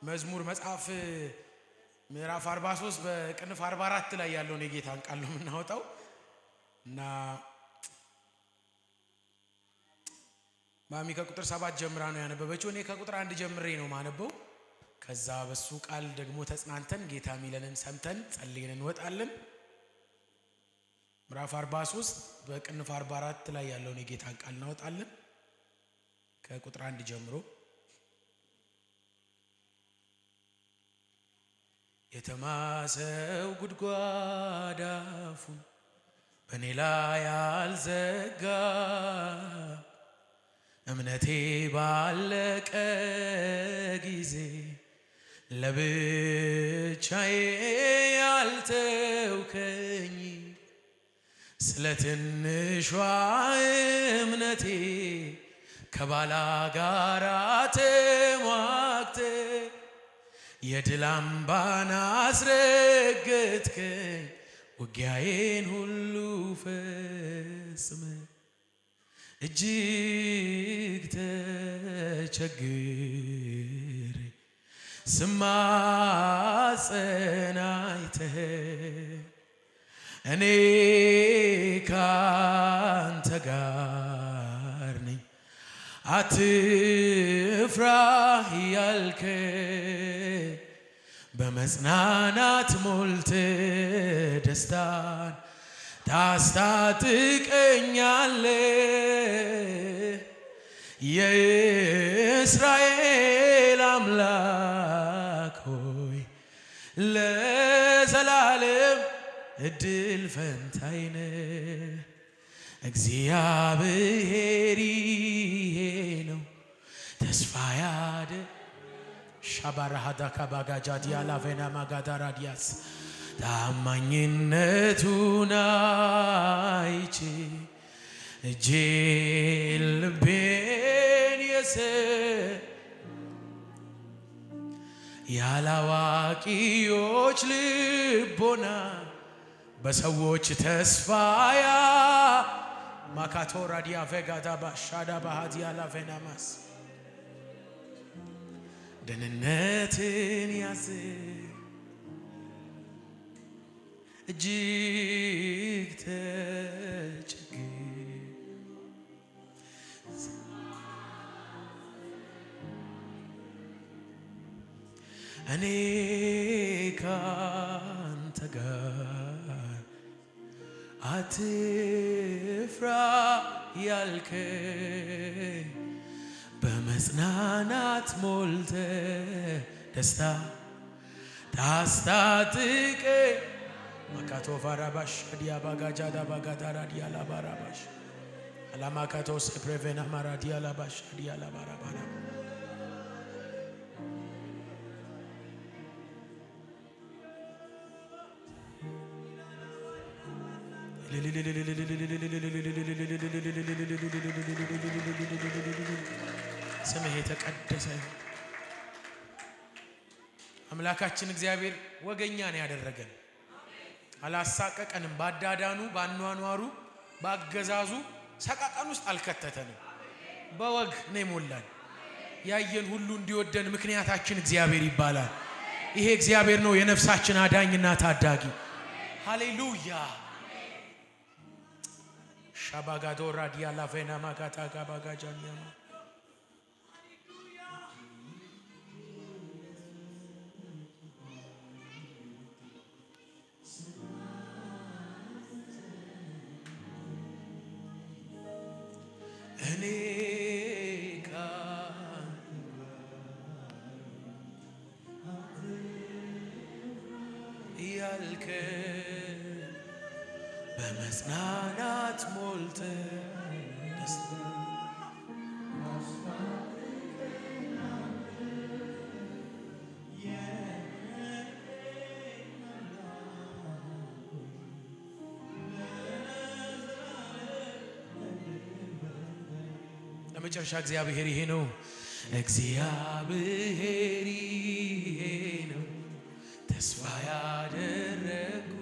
መዝሙር መጽሐፍ ምዕራፍ 43 በቅንፍ 44 ላይ ያለውን የጌታን ቃል ነው የምናወጣው እና ማሚ ከቁጥር 7 ጀምራ ነው ያነበበችው። እኔ ከቁጥር 1 ጀምሬ ነው ማነበው። ከዛ በሱ ቃል ደግሞ ተጽናንተን ጌታ ሚለንን ሰምተን ጸልየን እንወጣለን። ምዕራፍ 43 በቅንፍ 44 ላይ ያለውን የጌታን ቃል እናወጣለን ከቁጥር 1 ጀምሮ። የተማሰው ጉድጓድ አፉን በኔ ላይ አልዘጋ፣ እምነቴ ባለቀ ጊዜ ለብቻዬ ያልተውከኝ፣ ስለ ትንሿ እምነቴ ከባላጋራ ተሟግተ የድል አምባን አስረገጥከኝ፣ ውጊያዬን ሁሉ ፈጽመ እጅግ ተቸግሬ ስማጸን አይተህ እኔ ካንተ ጋር ነኝ አትፍራ ያልከኝ፣ በመጽናናት ሞልተ ደስታን ታስታጥቀኛለ። የእስራኤል አምላክ ሆይ ለዘላለም እድል ፈንታይነ፣ እግዚአብሔር ይሄ ነው ተስፋ ያደ ሻባራሃዳ ካባጋጃት ያላቬና ማጋዳራዲያስ ታማኝነቱን አይቼ እጄን ልቤን ያላዋቂዎች ልቦና በሰዎች ተስፋያ ማካቶ ራዲያ ቬጋዳ ባሻዳ ባሃዲያ ላቬናማስ ደህንነትን ያዝ እጅግ ተቸግሬ እኔ ካንተ ጋር አትፍራ ያልከኝ፣ በመጽናናት ሞልተ ደስታ ታስታጥቀኝ። ማካቶ ፋራባሽ ዲያባጋጃ ዳባጋዳራ ዲያላባራባሽ አላማካቶ ስፕሬቬና ማራዲያ ላባሽ ዲያላባራባራ ስምህ የተቀደሰ አምላካችን እግዚአብሔር ወገኛ ነው ያደረገን። አላሳቀቀንም። ባዳዳኑ ባኗኗሩ ባገዛዙ ሰቃቀን ውስጥ አልከተተንም። በወግ ነው ሞላን። ያየን ሁሉ እንዲወደን ምክንያታችን እግዚአብሔር ይባላል። ይሄ እግዚአብሔር ነው የነፍሳችን አዳኝና ታዳጊ። ሃሌሉያ ሻባጋዶ ራዲያ ላቬና ማጋታ ጋባጋጃኒያማ እኔ ያልከ በመጽናናት ሞልተ ደስታ ለመጨረሻ እግዚአብሔር ይሄ ነው። እግዚአብሔር ይሄ ነው ተስፋ ያደረኩ፣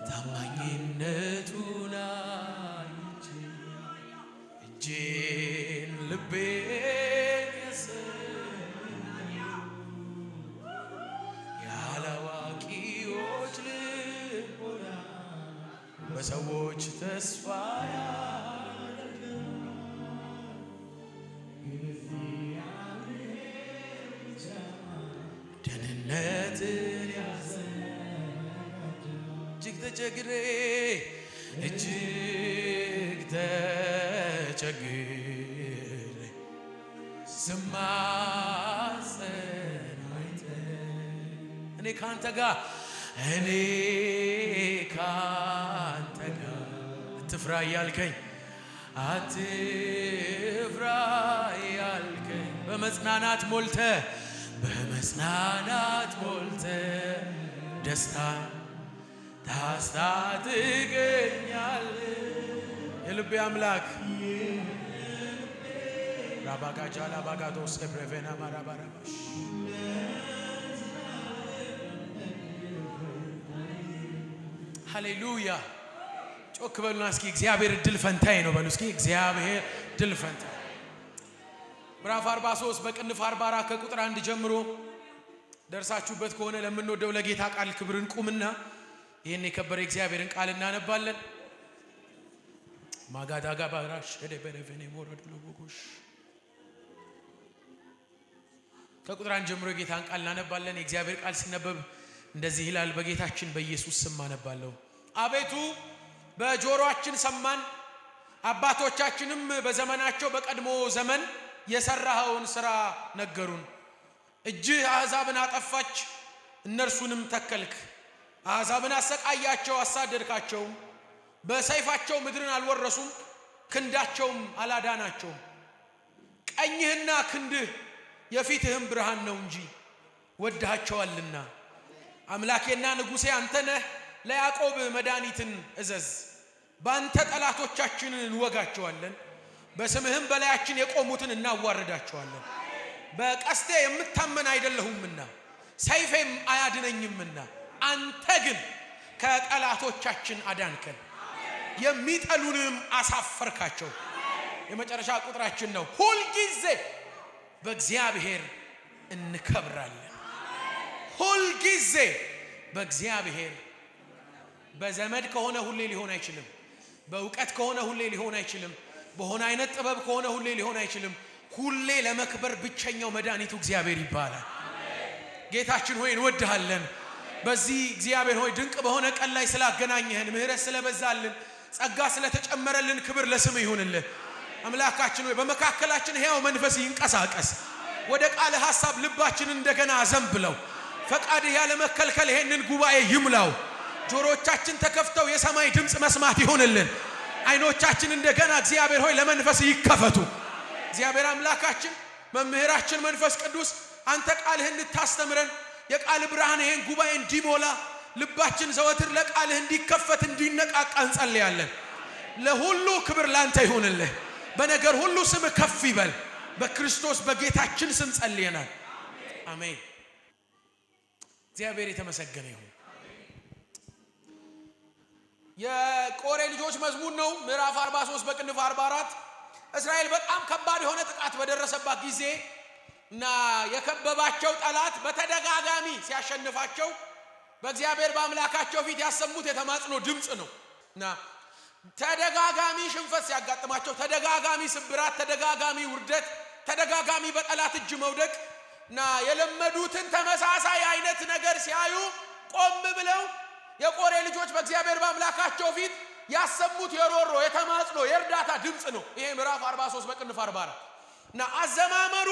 ታማኝነቱን አይቼ እጄን ልቤን ተስፋ ደህንነትን እጅግ ተቸግሬ ስማጸን እኔ ካንተ ጋር አትፍራ ያልከኝ በመጽናናት ሞልተ ደስታ ታስታጥቀኛል የልቤ አምላክ ራባጋጃላ ባጋዶስ ከብረቬና ማራባራባሽ ሃሌሉያ ጮክ በሉና እስኪ እግዚአብሔር ድል ፈንታዬ ነው በሉ እስኪ እግዚአብሔር ድል ፈንታዬ ምዕራፍ 43 በቅንፍ 44 ከቁጥር 1 ጀምሮ ደርሳችሁበት ከሆነ ለምንወደው ለጌታ ቃል ክብርን ቁምና ይሄን የከበረ እግዚአብሔርን ቃል እናነባለን ማጋዳጋ ባራሽ ደበረቨኔ ሞረድ ለቦጎሽ ከቁጥር 1 ጀምሮ የጌታን ቃል እናነባለን የእግዚአብሔር ቃል ሲነበብ እንደዚህ ይላል በጌታችን በኢየሱስ ስም አነባለሁ አቤቱ በጆሮአችን ሰማን አባቶቻችንም በዘመናቸው በቀድሞ ዘመን የሰራኸውን ሥራ ነገሩን እጅህ አሕዛብን አጠፋች እነርሱንም ተከልክ አሕዛብን አሰቃያቸው አሳደድካቸው በሰይፋቸው ምድርን አልወረሱም ክንዳቸውም አላዳናቸውም ቀኝህና ክንድህ የፊትህም ብርሃን ነው እንጂ ወድሃቸዋልና አምላኬና ንጉሴ አንተ ነህ ለያዕቆብ መድኃኒትን እዘዝ ባንተ ጠላቶቻችንን እንወጋቸዋለን በስምህም በላያችን የቆሙትን እናዋርዳቸዋለን በቀስቴ የምታመን አይደለሁምና ሰይፌም አያድነኝምና አንተ ግን ከጠላቶቻችን አዳንከን የሚጠሉንም አሳፈርካቸው የመጨረሻ ቁጥራችን ነው ሁል ጊዜ በእግዚአብሔር እንከብራለን ሁል ጊዜ በእግዚአብሔር በዘመድ ከሆነ ሁሌ ሊሆን አይችልም በእውቀት ከሆነ ሁሌ ሊሆን አይችልም በሆነ አይነት ጥበብ ከሆነ ሁሌ ሊሆን አይችልም ሁሌ ለመክበር ብቸኛው መድኃኒቱ እግዚአብሔር ይባላል ጌታችን ሆይ እንወድሃለን በዚህ እግዚአብሔር ሆይ ድንቅ በሆነ ቀን ላይ ስላገናኘህን ምህረት ስለበዛልን ጸጋ ስለተጨመረልን ክብር ለስም ይሁንልህ አምላካችን ሆይ በመካከላችን ሕያው መንፈስ ይንቀሳቀስ ወደ ቃል ሐሳብ ልባችን እንደገና አዘንብለው ፈቃድህ ያለ መከልከል ይሄንን ጉባኤ ይምላው ጆሮቻችን ተከፍተው የሰማይ ድምጽ መስማት ይሁንልን አይኖቻችን እንደገና እግዚአብሔር ሆይ ለመንፈስ ይከፈቱ እግዚአብሔር አምላካችን መምህራችን መንፈስ ቅዱስ አንተ ቃልህን እንድታስተምረን የቃል ብርሃን ይሄን ጉባኤ እንዲሞላ ልባችን ዘወትር ለቃልህ እንዲከፈት እንዲነቃቃ እንጸልያለን ለሁሉ ክብር ላንተ ይሁንልህ በነገር ሁሉ ስም ከፍ ይበል በክርስቶስ በጌታችን ስም ጸልየናል አሜን እግዚአብሔር የተመሰገነ ይሁን የቆሬ ልጆች መዝሙር ነው ምዕራፍ 43 በቅንፍ 44 እስራኤል በጣም ከባድ የሆነ ጥቃት በደረሰባት ጊዜ እና የከበባቸው ጠላት በተደጋጋሚ ሲያሸንፋቸው በእግዚአብሔር በአምላካቸው ፊት ያሰሙት የተማጽኖ ድምጽ ነውና ተደጋጋሚ ሽንፈት ሲያጋጥማቸው ተደጋጋሚ ስብራት ተደጋጋሚ ውርደት ተደጋጋሚ በጠላት እጅ መውደቅ እና የለመዱትን ተመሳሳይ አይነት ነገር ሲያዩ ቆም ብለው የቆሬ ልጆች በእግዚአብሔር በአምላካቸው ፊት ያሰሙት የሮሮ የተማጽኖ የእርዳታ ድምጽ ነው ይሄ ምዕራፍ 43 በቅንፍ 44 እና አዘማመሩ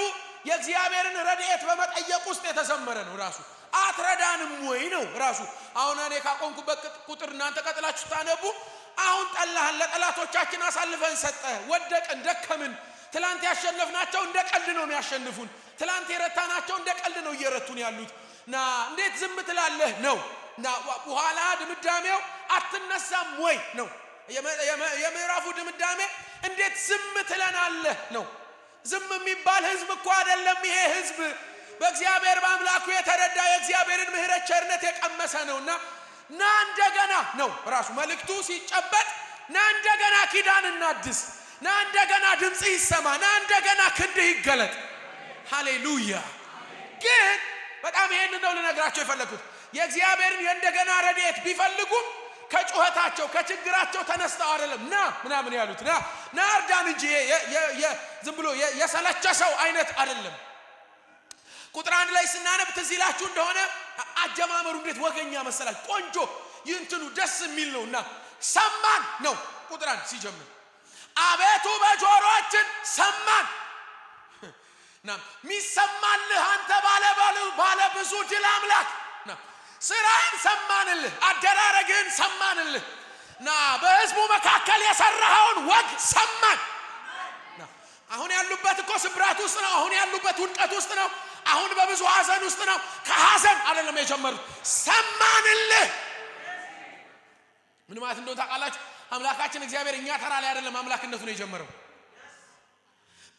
የእግዚአብሔርን ረድኤት በመጠየቅ ውስጥ የተዘመረ ነው ራሱ አትረዳንም ወይ ነው ራሱ አሁን እኔ ካቆምኩበት ቁጥር እናንተ ቀጥላችሁ ታነቡ አሁን ጠላህን ለጠላቶቻችን አሳልፈን ሰጠ ወደቀን ደከምን ትላንት ያሸነፍናቸው እንደ ቀልድ ነው የሚያሸንፉን ትላንት የረታናቸው እንደ ቀልድ ነው እየረቱን ያሉትና እንዴት ዝም ትላለህ ነው እና በኋላ ድምዳሜው አትነሳም ወይ ነው የምዕራፉ ድምዳሜ እንዴት ዝም ትለናለህ ነው ዝም የሚባል ህዝብ እኮ አይደለም ይሄ ህዝብ በእግዚአብሔር በአምላኩ የተረዳ የእግዚአብሔርን ምህረት ቸርነት የቀመሰ ነውና ና እንደገና ነው ራሱ መልእክቱ ሲጨበጥ ና እንደገና ኪዳን እናድስ ና እንደገና ድምጽ ይሰማ ና እንደገና ክንድህ ይገለጥ ሃሌሉያ ግን በጣም ይሄን ነው ልነግራቸው የፈለኩት የእግዚአብሔርን የእንደገና ረድኤት ቢፈልጉም ከጩኸታቸው ከችግራቸው ተነስተው አይደለም ና ምናምን ያሉት ና እርዳን እንጂ ዝም ብሎ የሰለቸ ሰው አይነት አይደለም። ቁጥር 1 ላይ ስናነብ ትዝ ይላችሁ እንደሆነ አጀማመሩ እንዴት ወገኛ መሰላችሁ። ቆንጆ ይንትኑ ደስ የሚል ነውና ሰማን ነው ቁጥር 1 ሲጀምር አቤቱ በጆሮአችን ሰማን ሚሰማልህ አንተ ባለ ብዙ ድል አምላክ ስራህን ሰማንልህ፣ አደራረግህን ሰማንልህ በህዝቡ መካከል የሰራኸውን ወግ ሰማን። አሁን ያሉበት እኮ ስብራት ውስጥ ነው። አሁን ያሉበት ውድቀት ውስጥ ነው። አሁን በብዙ ሐዘን ውስጥ ነው። ከሐዘን አይደለም የጀመሩት፣ ሰማንልህ። ምን ማለት እንደሆነ ታውቃላችሁ? አምላካችን እግዚአብሔር እኛ ተራ ላይ አይደለም አምላክነቱን የጀመረው፣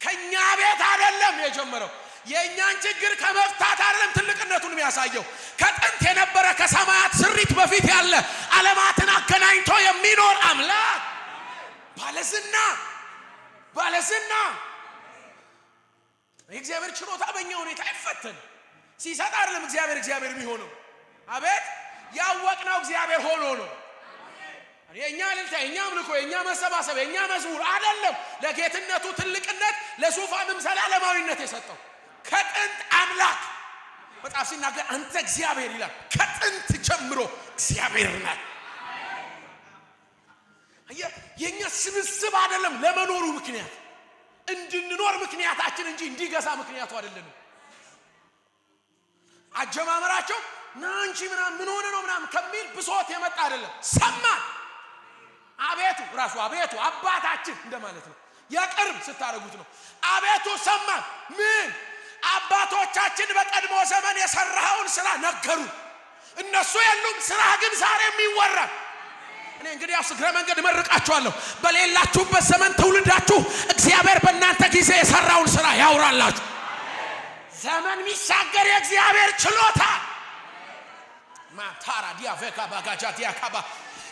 ከኛ ቤት አይደለም የጀመረው። የኛን ችግር ከመፍታት አይደለም ትልቅነቱን የሚያሳየው። ከጥንት የነበረ ከሰማያት ስሪት በፊት ያለ ዓለማትን አገናኝቶ የሚኖር አምላክ ባለዝና የእግዚአብሔር ችሎታ በእኛ ሁኔታ አይፈተን። ሲሰጥ አይደለም እግዚአብሔር የሚሆነው። አቤት ያወቅነው እግዚአብሔር ሆኖ ነው። የኛ ልልታ የኛ አምልኮ የኛ መሰባሰብ የኛ መዝሙር አይደለም ለጌትነቱ ትልቅነት ለዙፋንም ዘላለማዊነት የሰጠው ከጥንት አምላክ መጽሐፍ ሲናገር አንተ እግዚአብሔር ይላል። ከጥንት ጀምሮ እግዚአብሔር ነው። የኛ ስብስብ አይደለም ለመኖሩ ምክንያት እንድንኖር ምክንያታችን እንጂ እንዲገዛ ምክንያቱ አይደለም። አጀማመራቸው ናንቺ ምን ሆነ ነው ምናምን ከሚል ብሶት የመጣ አይደለም። ሰማን አቤቱ ራሱ አቤቱ አባታችን እንደማለት ነው። የቅርብ ስታረጉት ነው። አቤቱ ሰማን ምን አባቶቻችን በቀድሞ ዘመን የሰራውን ስራ ነገሩ። እነሱ የሉም፣ ስራ ግን ዛሬም ይወራል። እኔ እንግዲህ አስግረ መንገድ መርቃችኋለሁ። በሌላችሁበት ዘመን ትውልዳችሁ እግዚአብሔር በእናንተ ጊዜ የሰራውን ስራ ያውራላችሁ። ዘመን ሚሻገር የእግዚአብሔር ችሎታ ማታራ ዲያቬካ ባጋጃ ዲያካባ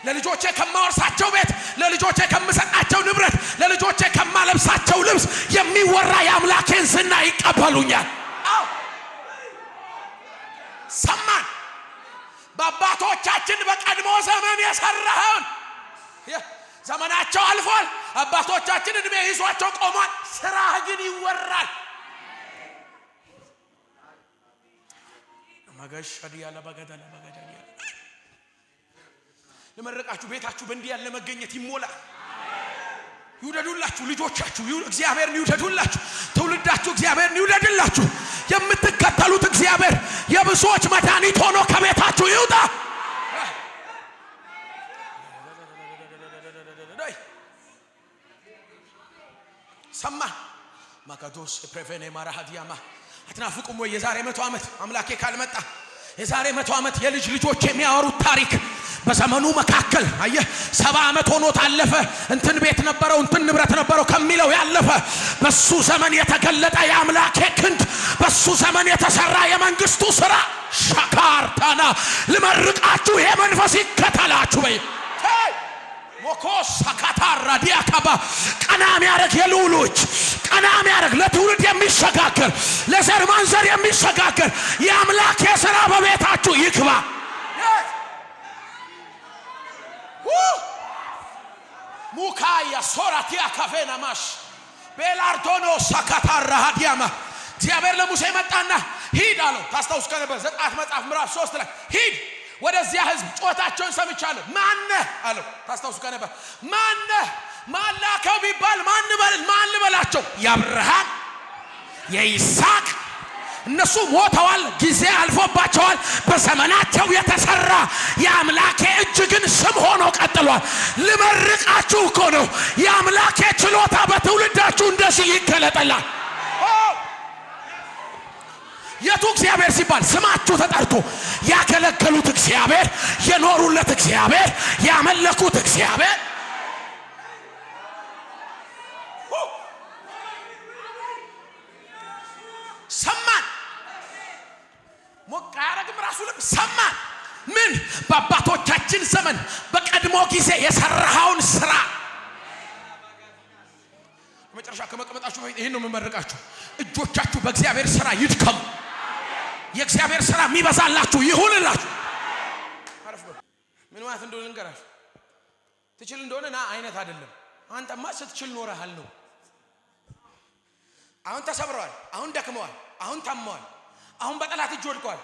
ለልጆቼ ከማወርሳቸው ቤት፣ ለልጆቼ ከምሰጣቸው ንብረት፣ ለልጆቼ ከማለብሳቸው ልብስ የሚወራ የአምላኬን ዝና ይቀበሉኛል። አዎ ሰማን። በአባቶቻችን በቀድሞ ዘመን የሰራኸውን ዘመናቸው አልፏል። አባቶቻችን እድሜ ይዟቸው ቆሟል። ስራህ ግን ይወራል። ማጋሻዲያ ለባጋዳላ ባጋዳላ ለመረቃችሁ ቤታችሁ በእንዲህ ያለ መገኘት ይሞላ። ይውደዱላችሁ ልጆቻችሁ እግዚአብሔርን ይውደዱላችሁ። ትውልዳችሁ እግዚአብሔርን ይውደድላችሁ። የምትከተሉት እግዚአብሔር የብዙዎች መድኃኒት ሆኖ ከቤታችሁ ይውጣ። ሰማ ማካዶስ ፕሬቬኔ ማራሃዲያማ አትናፍቁም ወይ? የዛሬ 100 ዓመት አምላኬ ካልመጣ የዛሬ 100 ዓመት የልጅ ልጆች የሚያወሩት ታሪክ በዘመኑ መካከል አየህ 70 ዓመት ሆኖት አለፈ። እንትን ቤት ነበረው እንትን ንብረት ነበረው ከሚለው ያለፈ በሱ ዘመን የተገለጠ የአምላኬ ክንድ፣ በሱ ዘመን የተሰራ የመንግስቱ ስራ ሻካርታና ልመርቃችሁ። ይሄ መንፈስ ይከተላችሁ በይ ሞኮስ ሳካታራ ዲያካባ ቀና የሚያደርግ የልዑሎች ቀና የሚያደርግ ለትውልድ የሚሸጋገር ለዘር ማንዘር የሚሸጋገር የአምላኬ ስራ በቤታችሁ ይግባ። ሙካያ ሶራቲያ ካፌና ማሽ ቤላርዶኖ ሳካታራ ሃዲያማ እግዚአብሔር ለሙሴ መጣና ሂድ አለው። ታስታውስ ከነበር ዘጸአት መጽሐፍ ምዕራፍ 3 ላይ ሂድ ወደዚያ ህዝብ ጮታቸውን ሰምቻለሁ። ማነህ አለው። ታስታውስ ከነበር ማነህ ማላከው ቢባል ማን ልበላቸው? የአብርሃም የይስሐቅ እነሱ ሞተዋል፣ ጊዜ አልፎባቸዋል። በዘመናቸው የተሰራ የአምላኬ እጅ ግን ስም ሆኖ ቀጥሏል። ልመርቃችሁ እኮ ነው። የአምላኬ ችሎታ በትውልዳችሁ እንደዚህ ይገለጣል። የቱ እግዚአብሔር ሲባል ስማችሁ ተጠርቶ ያገለገሉት እግዚአብሔር፣ የኖሩለት እግዚአብሔር፣ ያመለኩት እግዚአብሔር ሰማን። ሞቃ ያረግም ራሱ ልብ ሰማን። ምን በአባቶቻችን ዘመን በቀድሞ ጊዜ የሰራኸውን ስራ መጨረሻ ከመቀመጣችሁ በፊት ይሄን ነው የምመርቃችሁ። እጆቻችሁ በእግዚአብሔር ስራ ይድከሙ። የእግዚአብሔር ስራ የሚበዛላችሁ ይሁንላችሁ። ምን ማለት እንደሆነ ልንገራችሁ። ትችል እንደሆነ ና አይነት አይደለም። አንተማ ስትችል ኖረሃል ነው። አሁን ተሰብረዋል፣ አሁን ደክመዋል፣ አሁን ታመዋል፣ አሁን በጠላት እጅ ወድቀዋል።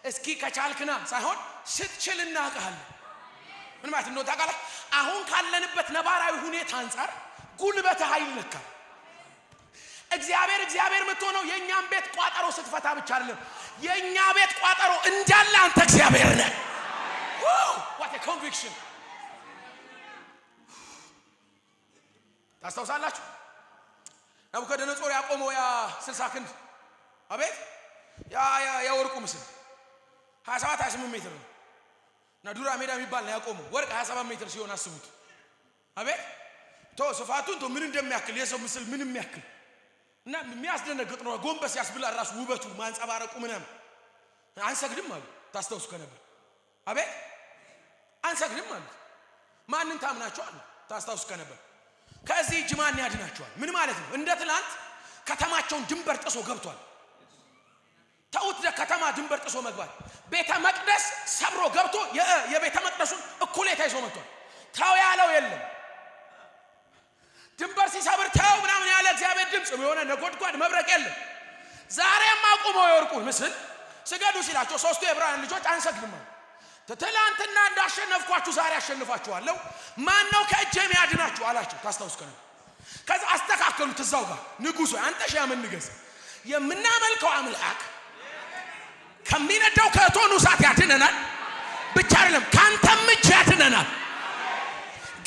እስኪ ከቻልክና ሳይሆን ስትችል እናውቃለን። ምን ማለት ነው ታውቃለህ? አሁን ካለንበት ነባራዊ ሁኔታ አንፃር ጉልበት ኃይል ነካ። እግዚአብሔር የምትሆነው የኛን ቤት ቋጠሮ ስትፈታ ብቻ አይደለም። የኛ ቤት ቋጠሮ እንዳለ አንተ እግዚአብሔር ነህ። what a conviction! ታስታውሳላችሁ? ናቡከደነጾር ያቆመው ያ 60 ክንድ አቤት ያ ወርቁ ምስል 27 28 ሜትር ነው። እና ዱራ ሜዳ የሚባል ነው ያቆመው። ወርቅ 27 ሜትር ሲሆን አስቡት። አቤት ስፋቱን ምን እንደሚያክል የሰው ምስል ምን የሚያክል እና የሚያስደነግጥ ነው። ጎንበስ ያስብላል ራሱ ውበቱ ማንጸባረቁ ምንም። አንሰግድም አሉ። ታስታውሱ ከነበር አቤት አንሰግድም አሉ። ማንን ታምናችሁ አሉ? ታስታውሱ ከነበር ከዚህ እጅ ማን ያድናቸዋል? ምን ማለት ነው? እንደ ትላንት ከተማቸውን ድንበር ጥሶ ገብቷል። ተውት ከተማ ድንበር ጥሶ መግባት። ቤተ መቅደስ ሰብሮ ገብቶ የቤተ መቅደሱን እኩሌታ ይዞ መጥቷል። ታው ያለው የለም። ድንበር ሲሰብር ታው ምናምን ያለ እግዚአብሔር ድምጽ የሆነ ነጎድጓድ መብረቅ የለም። ዛሬም አቁመው የወርቁ ምስል ስገዱ ሲላቸው ሶስቱ የዕብራውያን ልጆች አንሰግድም አሉ። ትላንትና እንዳሸነፍኳችሁ ዛሬ አሸንፋችኋለሁ። ማን ነው ከእጄ የሚያድናችሁ አላቸው። ታስታውሱ ከነ ከዛ አስተካከሉት። እዛው ጋር ንጉሥ አንተ ሻምን ንገስ የምናመልከው አምላክ ከሚነደው ከእቶኑ እሳት ያድነናል ብቻ አይደለም ካንተም እጅ ያድነናል።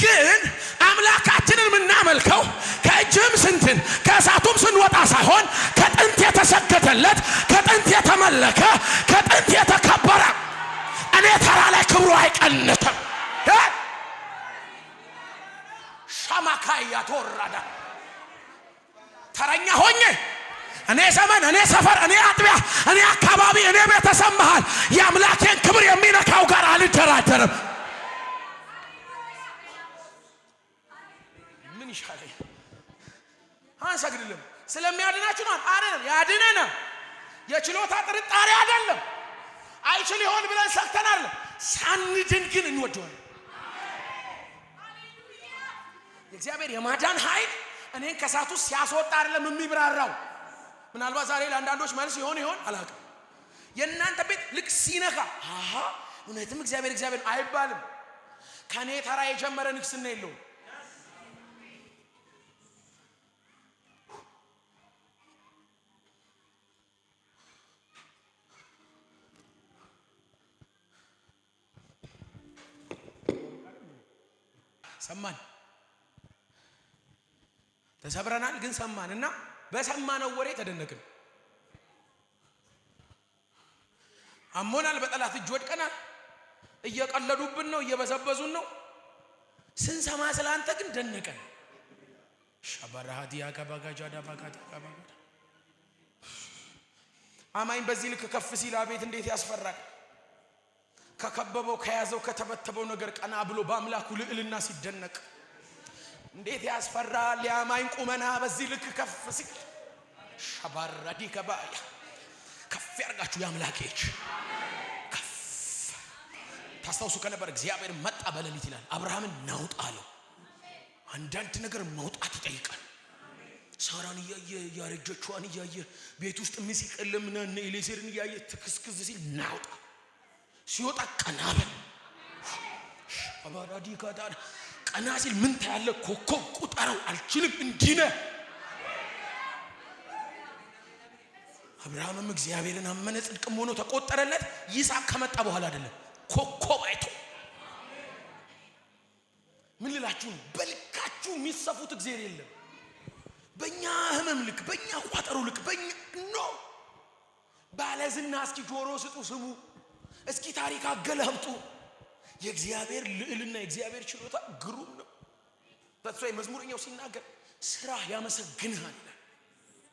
ግን አምላካችንን የምናመልከው ከእጅም ስንትን ከእሳቱም ስንወጣ ሳይሆን ከጥንት የተሰገደለት ከጥንት የተመለከ ከጥንት የተከበረ እኔ ተራ ላይ ክብሩ አይቀንስም። ሻማካያ ተወራዳ ተረኛ ሆኜ እኔ ዘመን እኔ ሰፈር እኔ አጥቢያ እኔ አካባቢ እኔ ቤተሰብ መሃል የአምላኬን ክብር የሚነካው ጋር አልደራደርም። ምን ይሻለኝ? አንሰግድልም ስለሚያድናችሁ ነው አይደለም? ያድነናል። የችሎታ ጥርጣሬ አይደለም። አይችል ይሆን ብለን ሰክተናል። ሳንድን ግን እንወደዋለን። የእግዚአብሔር የማዳን ኃይል እኔን ከሳቱ ሲያስወጣ አይደለም የሚብራራው። ምናልባት ዛሬ ለአንዳንዶች መልስ ይሆን አላውቅም። የእናንተ ቤት ልክ ሲነካ እውነትም እግዚአብሔር አይባልም። ከኔ ተራ የጀመረ ንግስና የለውም። ሰማን ተሰብረናል፣ ግን ሰማንና በሰማነው ወሬ ተደነቅን። አሞናል፣ በጠላት እጅ ወድቀናል። እየቀለዱብን ነው፣ እየበዘበዙን ነው። ስንሰማ ስላንተ ግን ደነቀን። ሻባራሃዲያ ጋባጋጃዳ ባጋዳ ጋባጋዳ አማኝ በዚህ ልክ ከፍ ሲል አቤት እንዴት ያስፈራል። ከከበበው ከያዘው ከተበተበው ነገር ቀና ብሎ በአምላኩ ልዕልና ሲደነቅ እንዴት ያስፈራል። የአማኝ ቁመና በዚህ ልክ ከፍ ሲል ሻባራዲ ከባያ ከፍ ያርጋችሁ ያምላኬች ከፍ ታስታውሱ ከነበር እግዚአብሔር መጣ በሌሊት ይላል። አብርሃምን ናውጣ አለው። አንዳንድ ነገር መውጣት ይጠይቃል። ሳራን እያየ ያረጀችዋን እያየ ቤት ውስጥ ምስይቀለም ነን ኤሌሴርን እያየ ትክስክዝ ሲል ናውጣ ሲወጣ ቀናበል አባራዲ ካዳር ቀና ሲል ምን ታያለ? ኮከብ ቁጠረው አልችልም እንዲነ አብርሃምም እግዚአብሔርን አመነ፣ ጽድቅም ሆኖ ተቆጠረለት። ይስሐቅ ከመጣ በኋላ አይደለም ኮከብ አይቶ። ምን ልላችሁ ነው? በልካችሁ የሚሰፉት እግዚአብሔር የለም። በእኛ ህመም ልክ፣ በእኛ ቋጠሮ ልክ፣ በእኛ ኖ ባለዝና እስኪ ጆሮ ስጡ ስሙ፣ እስኪ ታሪክ አገላብጡ። የእግዚአብሔር ልዕልና የእግዚአብሔር ችሎታ ግሩም ነው። በተለይ መዝሙረኛው ሲናገር ስራ ያመሰግንሃል ይላል።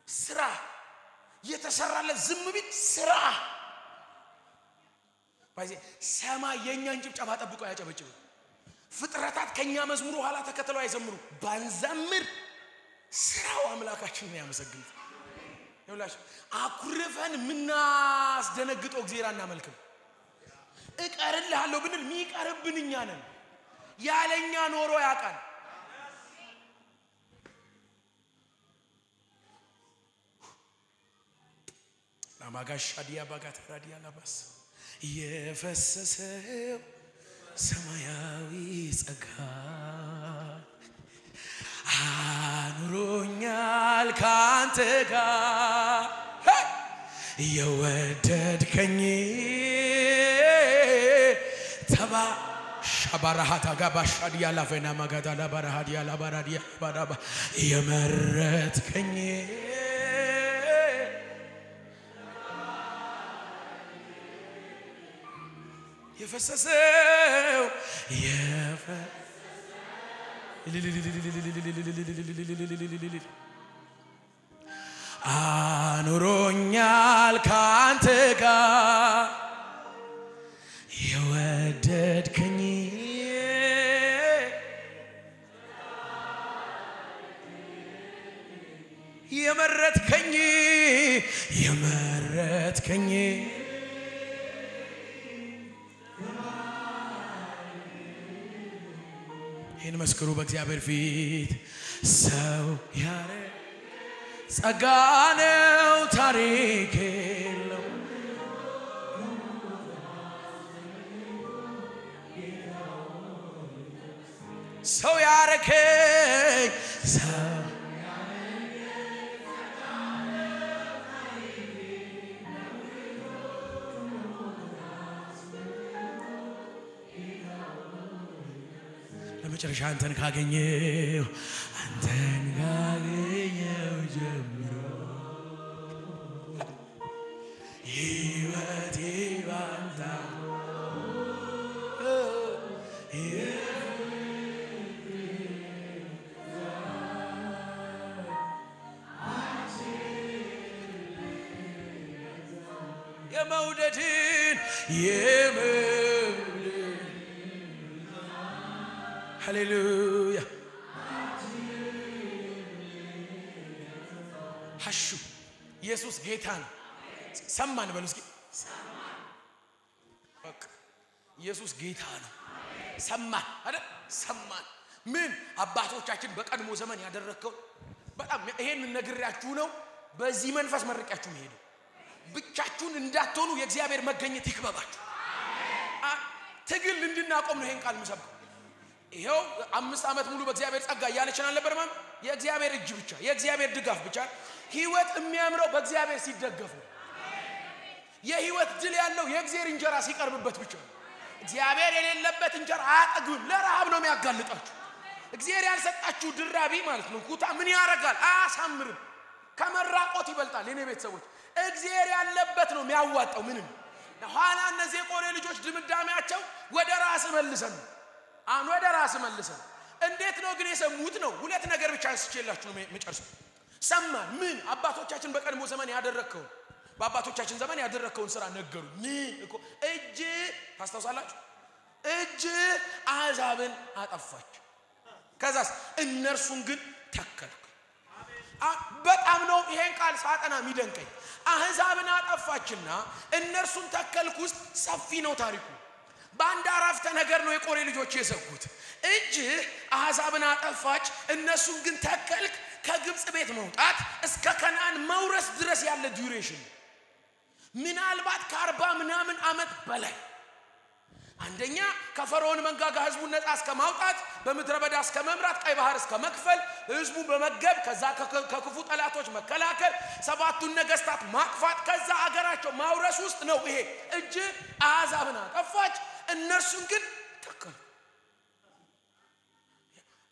ስራ የተሰራለት ዝም ቢል ስራ ባይዜ ሰማይ የኛን ጭብጨባ ጠብቆ ያጨበጭቡ። ፍጥረታት ከኛ መዝሙሩ ኋላ ተከተለው አይዘምሩ። ባንዘምር ስራው አምላካችንን ያመሰግናል። ይውላሽ አኩርፈን ምናስደነግጠው እግዚአብሔር እናመልክም። እቀርልሃለሁ ብንል ሚቀርብን እኛ ነን። ያለኛ ኖሮ ያውቃል። ለማጋሽ አዲያ ባጋት ራዲያ ለባስ የፈሰሰው ሰማያዊ ጸጋ አኑሮኛል ካንተ ጋር የወደድከኝ ተባ ሻባራሃታ ጋባሽ አዲያ ላፈና ማጋዳ ላባራሃዲያ ላባራዲያ ባዳባ የመረጥከኝ የፈሰሰው አኑሮኛል ካንተ ጋር የወደድከኝ የመረጥከኝ የመረጥከኝ ይህን መስክሩ በእግዚአብሔር ፊት ሰው ያረ ጸጋ ነው ታሪክ የለው ሰው ያረከኝ ሰው ለመጨረሻ አንተን ካገኘው ጀምሮ ሕይወቴ ባንተ የመውደድን ሃሌሉያ ሐሹ ኢየሱስ ጌታ ነው። ሰማን በሉ እስኪ በቃ ኢየሱስ ጌታ ነው። ሰማን አይደል? ሰማን። ምን አባቶቻችን በቀድሞ ዘመን ያደረከው በጣም ይሄን ነግሬያችሁ ነው። በዚህ መንፈስ መርቂያችሁ መሄዱ ብቻችሁን እንዳትሆኑ የእግዚአብሔር መገኘት ይክበባችሁ። ትግል እንድናቆም ነው ይሄን ቃል የምሰብከው። ይሄው 5 ዓመት ሙሉ በእግዚአብሔር ጸጋ እያለችን አልነበር ማለት የእግዚአብሔር እጅ ብቻ የእግዚአብሔር ድጋፍ ብቻ። ህይወት የሚያምረው በእግዚአብሔር ሲደገፍ ነው። የህይወት ድል ያለው የእግዚአብሔር እንጀራ ሲቀርብበት ብቻ ነው። እግዚአብሔር የሌለበት እንጀራ አያጠግብም፣ ለረሃብ ነው የሚያጋልጣችሁ። እግዚአብሔር ያልሰጣችሁ ድራቢ ማለት ነው ኩታ ምን ያረጋል? አያሳምርም። ከመራቆት ይበልጣል። የኔ ቤተሰቦች እግዚአብሔር ያለበት ነው የሚያዋጣው። ምንም ኋላ እነዚህ የቆሬ ልጆች ድምዳሜያቸው ወደ ራስ መልሰን ወደ ራስ መልሰን እንዴት ነው ግን የሰሙት ነው? ሁለት ነገር ብቻ አንስቼላችሁ ነው መጨረሻው። ሰማን። ምን አባቶቻችን በቀድሞ ዘመን ያደረከው በአባቶቻችን ዘመን ያደረከውን ስራ ነገሩ። ምን እኮ እጅ ታስታውሳላችሁ? እጅ አሕዛብን አጠፋች፣ ከዛስ እነርሱን ግን ተከልክ። በጣም ነው ይሄን ቃል ሳጠና የሚደንቀኝ። አሕዛብን አጠፋችና እነርሱን ተከልክ ውስጥ ሰፊ ነው ታሪኩ። በአንድ አረፍተ ነገር ነው የቆሬ ልጆች የሰጉት። እጅ አሕዛብን አጠፋች እነሱን ግን ተከልክ። ከግብጽ ቤት መውጣት እስከ ከነዓን መውረስ ድረስ ያለ ዱሬሽን ምናልባት ከ40 ምናምን ዓመት በላይ አንደኛ ከፈርዖን መንጋጋ ህዝቡን ነፃ እስከ ማውጣት፣ በምድረ በዳ እስከ መምራት፣ ቀይ ባህር እስከ መክፈል፣ ህዝቡን በመገብ ከዛ ከክፉ ጠላቶች መከላከል፣ 7ቱን ነገስታት ማጥፋት፣ ከዛ አገራቸው ማውረስ ውስጥ ነው ይሄ እጅ አሕዛብን አጠፋች እነርሱን ግን ተከሉ።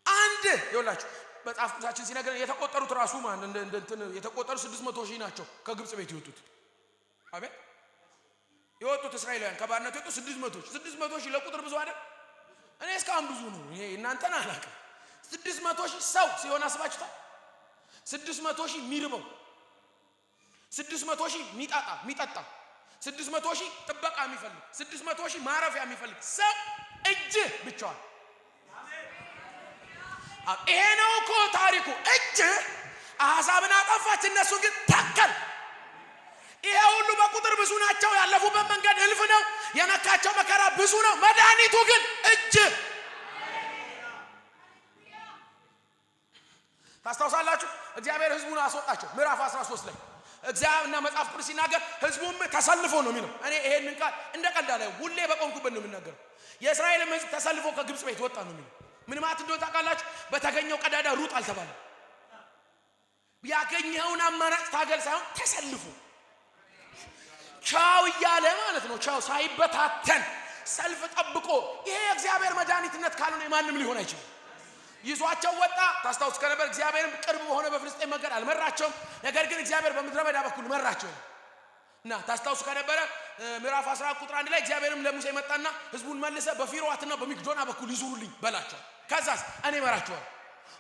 አንድ ይኸውላችሁ መጽሐፍ ቅዱሳችን ሲነገረን የተቆጠሩት ራሱ ማን እንትን የተቆጠሩ 600,000 ናቸው ከግብጽ ቤት የወጡት። አቤት የወጡት እስራኤላውያን ከባርነት የወጡት 600,000 ለቁጥር ብዙ አይደል? እኔ እስካሁን ብዙ ነው። ይሄ እናንተን አላውቅም። 600,000 ሰው ሲሆን አስባችሁታል? 600,000 የሚርበው፣ 600,000 የሚጠጣ፣ 600,000 ጥበቃ የሚፈልግ፣ 600,000 ማረፊያ የሚፈልግ ሰው እጅ ብቻዋን። ይሄ ነው እኮ ታሪኩ። እጅ አሕዛብን አጠፋች እነሱ ግን ተከል። ይሄ ሁሉ በቁጥር ብዙ ናቸው። ያለፉበት መንገድ እልፍ ነው። የነካቸው መከራ ብዙ ነው። መድኃኒቱ ግን እጅ። ታስታውሳላችሁ እግዚአብሔር ህዝቡን አስወጣቸው ምዕራፍ 13 ላይ እግዚአብሔርና መጽሐፍ ቅዱስ ሲናገር ህዝቡም ተሰልፎ ነው የሚለው እኔ ይሄንን ቃል እንደ ቀልድ አለ ሁሌ በቆንኩበት ነው የምናገረው የእስራኤል ህዝብ ተሰልፎ ከግብጽ ቤት ወጣ ነው የሚለው ምን ማለት እንደሆነ ታውቃላችሁ በተገኘው ቀዳዳ ሩጥ አልተባለም ያገኘውን አማራጭ ታገል ሳይሆን ተሰልፎ ቻው እያለ ማለት ነው ቻው ሳይበታተን ሰልፍ ጠብቆ ይሄ እግዚአብሔር መድኃኒትነት ካልሆነ ማንም ሊሆን አይችልም ይዟቸው ወጣ ታስታውስ ከነበር እግዚአብሔርም ቅርብ በሆነ በፍልስጤም መንገድ አልመራቸውም ነገር ግን እግዚአብሔር በምድረ በዳ በኩል መራቸው እና ታስታውስ ከነበር ምዕራፍ 14 ቁጥር 1 ላይ እግዚአብሔርም ለሙሴ መጣና ህዝቡን መልሰ በፊሮአትና በሚግዶና በኩል ይዙሩልኝ በላቸው ከዛስ እኔ መራቸው